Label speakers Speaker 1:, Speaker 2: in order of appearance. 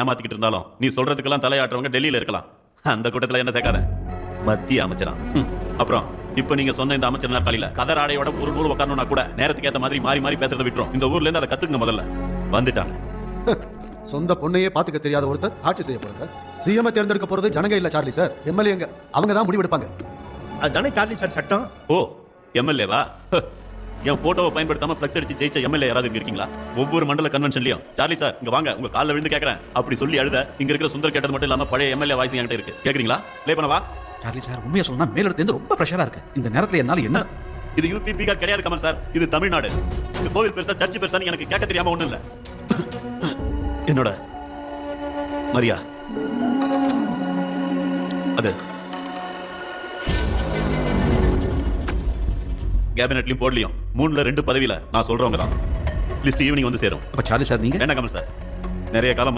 Speaker 1: ஏமாத்திக்கிட்டு இருந்தாலும் நீ சொல்றதுக்கெல்லாம் தலையாட்டுறவங்க டெல்லியில இருக்கலாம். அந்த கூட்டத்துல என்ன சேர்க்காத. மத்திய அமைச்சரா அப்புறம் இப்ப நீங்க சொன்ன இந்த அமைச்சர் நாற்காலியில கதர் ஆடையோட ஒரு நூறு உட்காரணும்னா கூட நேரத்துக்கு ஏத்த மாதிரி மாறி மாறி பேசுறத விட்டுரும். இந்த ஊர்ல இருந்து அதை கத்துக்குங்க. முதல்ல வந்துட்டாங்க.
Speaker 2: சொந்த பொண்ணையே பாத்துக்க தெரியாத ஒருத்தர் ஆட்சி செய்ய போறாங்க. சிஎம் தேர்ந்தெடுக்க போறது ஜனங்க இல்ல சார்லி சார், எம்எல்ஏங்க. அவங்க தான் முடிவெடுப்பாங்க.
Speaker 3: அதுதானே சார்லி சார் சட்டம்.
Speaker 1: ஓ எம்எல்ஏவா? என் போட்டோவை பயன்படுத்தாம ஃபிளக்ஸ் அடிச்சு ஜெயிச்ச எம்எல்ஏ யாராவது இங்க இருக்கீங்களா? ஒவ்வொரு மண்டல கன்வென்ஷன்லயும் சார்லி சார் இங்க வாங்க, உங்க கால்ல விழுந்து கேக்குறேன் அப்படி சொல்லி அழுத இங்க இருக்கிற சுந்தர் கேட்டது மட்டும் இல்லாம பழைய எம்எல்ஏ வாய்ஸ் என்கிட்ட இருக்கு. கேக்குறீங்களா? ப்ளே பண்ணவா?
Speaker 4: சார்லி சார் உண்மையை சொன்னா மேலிடத்துல இருந்து ரொம்ப ப்ரெஷரா இருக்கு. இந்த நேரத்துல என்னால என்ன?
Speaker 1: இது யூபி பீகார் கிடையாது கமல் சார், இது தமிழ்நாடு. இது கோவில் பெருசா சர்ச்சு பெருசான்னு எனக்கு கேட்க தெரியாம ஒண்ணும் இல்ல. என்னோட மரியா அது கேபினெட்லயும் போர்ட்லயும் 3ல 2 பதவியில நான் சொல்றவங்க தான். லிஸ்ட் ஈவினிங் வந்து சேரும்.
Speaker 4: அப்ப சார்லி சார் நீங்க
Speaker 1: என்ன கமல் சார், நிறைய காலம்